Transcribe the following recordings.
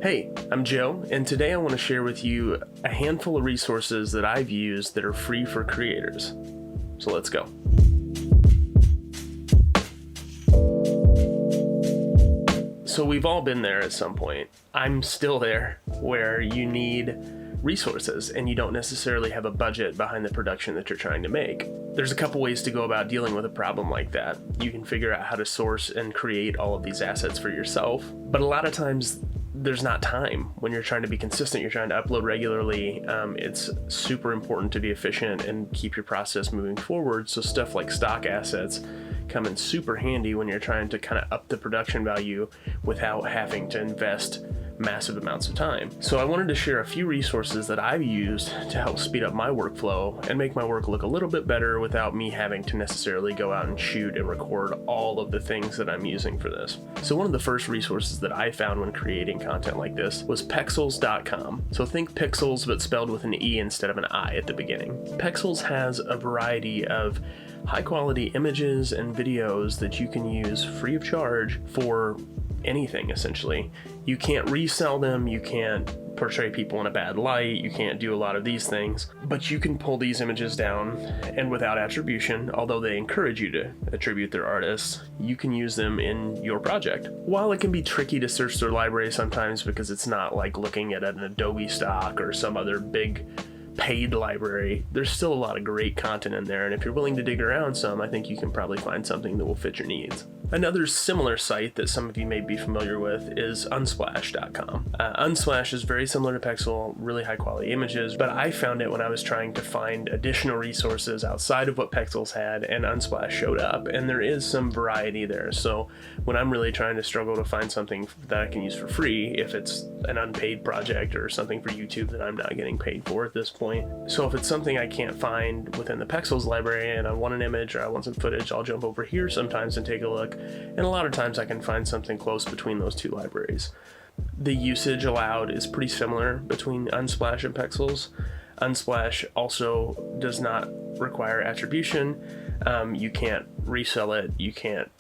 Hey, I'm Joe, and today I want to share with you a handful of resources that I've used that are free for creators. So let's go. So we've all been there at some point. I'm still there, where you need resources and you don't necessarily have a budget behind the production that you're trying to make. There's a couple ways to go about dealing with a problem like that. You can figure out how to source and create all of these assets for yourself, but a lot of times there's not time. When you're trying to be consistent, you're trying to upload regularly, it's super important to be efficient and keep your process moving forward. So stuff like stock assets come in super handy when you're trying to kind of up the production value without having to invest massive amounts of time. So I wanted to share a few resources that I've used to help speed up my workflow and make my work look a little bit better without me having to necessarily go out and shoot and record all of the things that I'm using for this. So one of the first resources that I found when creating content like this was Pexels.com. So think pixels but spelled with an E instead of an I at the beginning. Pexels has a variety of high quality images and videos that you can use free of charge for anything essentially. You can't resell them, you can't portray people in a bad light, you can't do a lot of these things, but you can pull these images down and without attribution, although they encourage you to attribute their artists, you can use them in your project. While it can be tricky to search their library sometimes because it's not like looking at an Adobe stock or some other big paid library, there's still a lot of great content in there, and if you're willing to dig around some, I think you can probably find something that will fit your needs. Another similar site that some of you may be familiar with is Unsplash.com. Unsplash is very similar to Pexel, really high quality images, but I found it when I was trying to find additional resources outside of what Pexels had, and Unsplash showed up, and there is some variety there. So when I'm really trying to struggle to find something that I can use for free, if it's an unpaid project or something for YouTube that I'm not getting paid for at this point. So if it's something I can't find within the Pexels library and I want an image or I want some footage, I'll jump over here sometimes and take a look. And a lot of times I can find something close between those two libraries. The usage allowed is pretty similar between Unsplash and Pexels. Unsplash also does not require attribution. You can't resell it. You can't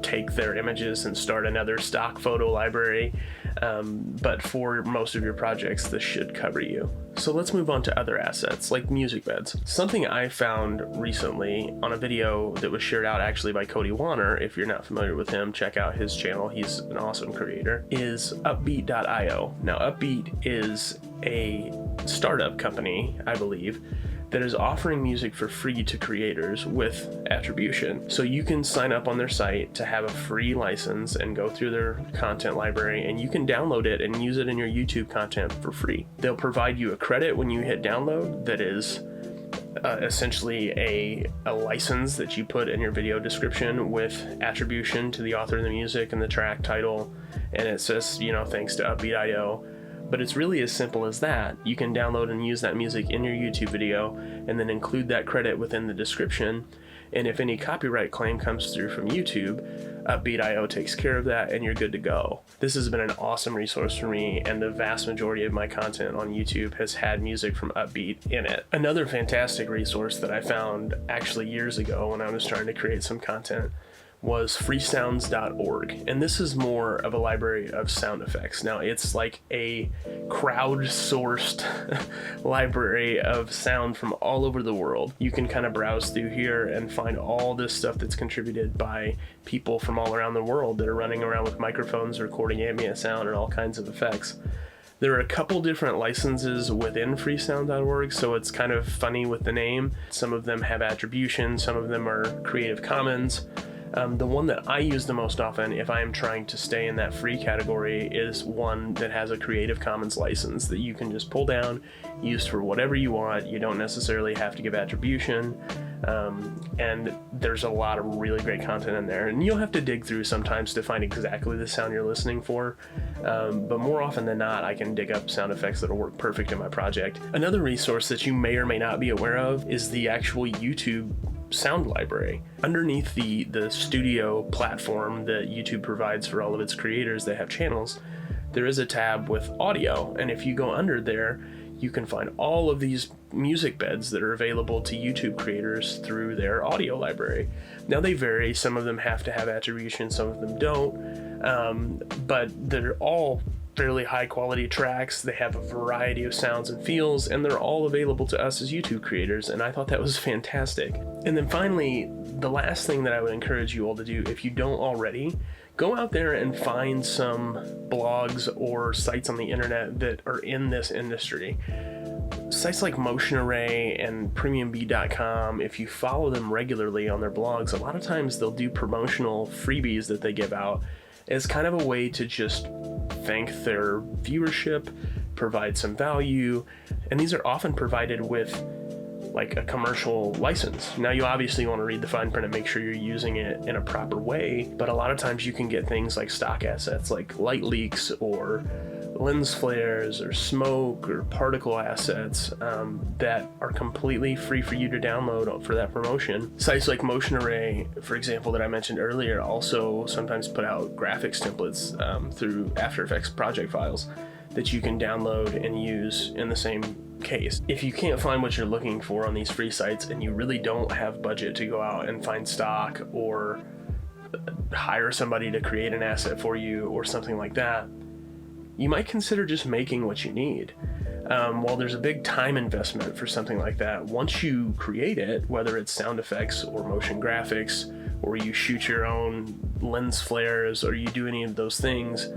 take their images and start another stock photo library. But for most of your projects, this should cover you. So let's move on to other assets like music beds. Something I found recently on a video that was shared out actually by Cody Warner. If you're not familiar with him, check out his channel. He's an awesome creator. Is Upbeat Io. Now Uppbeat is a startup company, I believe, that is offering music for free to creators with attribution. So you can sign up on their site to have a free license and go through their content library, and you can download it and use it in your YouTube content for free. They'll provide you a credit when you hit download that is essentially a license that you put in your video description with attribution to the author of the music and the track title, and it says, thanks to Upbeat Io. But it's really as simple as that. You can download and use that music in your YouTube video and then include that credit within the description. And if any copyright claim comes through from YouTube, Upbeat Io takes care of that and you're good to go. This has been an awesome resource for me, and the vast majority of my content on YouTube has had music from Uppbeat in it. Another fantastic resource that I found actually years ago when I was trying to create some content was Freesounds.org, and this is more of a library of sound effects. Now it's like a crowdsourced library of sound from all over the world. You can kind of browse through here and find all this stuff that's contributed by people from all around the world that are running around with microphones recording ambient sound and all kinds of effects. There are a couple different licenses within Freesound.org, so it's kind of funny with the name. Some of them have attribution, some of them are Creative Commons. The one that I use the most often, if I am trying to stay in that free category, is one that has a Creative Commons license that you can just pull down, use for whatever you want. You don't necessarily have to give attribution, and there's a lot of really great content in there. And you'll have to dig through sometimes to find exactly the sound you're listening for, but more often than not, I can dig up sound effects that'll work perfect in my project. Another resource that you may or may not be aware of is the actual YouTube sound library. Underneath the studio platform that YouTube provides for all of its creators that have channels, there is a tab with audio, and if you go under there, you can find all of these music beds that are available to YouTube creators through their audio library. Now they vary, some of them have to have attribution, some of them don't, but they're all fairly high quality tracks. They have a variety of sounds and feels, and they're all available to us as YouTube creators, and I thought that was fantastic. And then finally, the last thing that I would encourage you all to do, if you don't already, go out there and find some blogs or sites on the internet that are in this industry. Sites like Motion Array and PremiumBeat.com, if you follow them regularly on their blogs, a lot of times they'll do promotional freebies that they give out as kind of a way to just thank their viewership, provide some value, and these are often provided with like a commercial license. Now you obviously want to read the fine print and make sure you're using it in a proper way, but a lot of times you can get things like stock assets like light leaks or lens flares or smoke or particle assets that are completely free for you to download for that promotion. Sites like Motion Array, for example, that I mentioned earlier, also sometimes put out graphics templates through After Effects project files that you can download and use in the same case. If you can't find what you're looking for on these free sites and you really don't have budget to go out and find stock or hire somebody to create an asset for you or something like that, you might consider just making what you need. While there's a big time investment for something like that, once you create it, whether it's sound effects or motion graphics, or you shoot your own lens flares, or you do any of those things,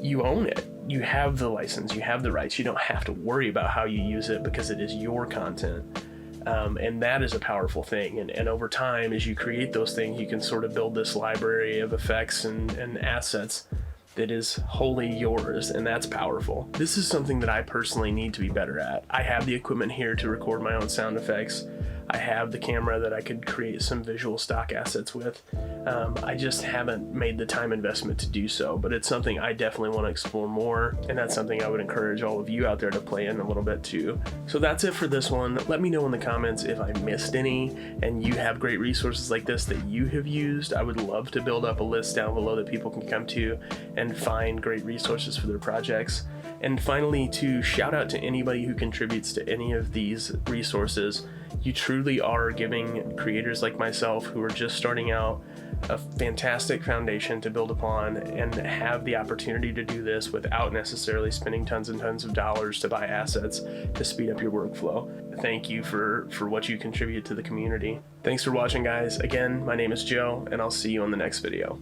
you own it. You have the license, you have the rights. You don't have to worry about how you use it because it is your content. And that is a powerful thing. And over time, as you create those things, you can sort of build this library of effects and assets that is wholly yours, and that's powerful. This is something that I personally need to be better at. I have the equipment here to record my own sound effects. I have the camera that I could create some visual stock assets with. I just haven't made the time investment to do so, but it's something I definitely want to explore more, and that's something I would encourage all of you out there to play in a little bit too. So that's it for this one. Let me know in the comments if I missed any and you have great resources like this that you have used. I would love to build up a list down below that people can come to and find great resources for their projects. And finally, to shout out to anybody who contributes to any of these resources. You truly are giving creators like myself who are just starting out a fantastic foundation to build upon and have the opportunity to do this without necessarily spending tons and tons of dollars to buy assets to speed up your workflow. Thank you for what you contribute to the community. Thanks for watching, guys. Again, my name is Joe, and I'll see you on the next video.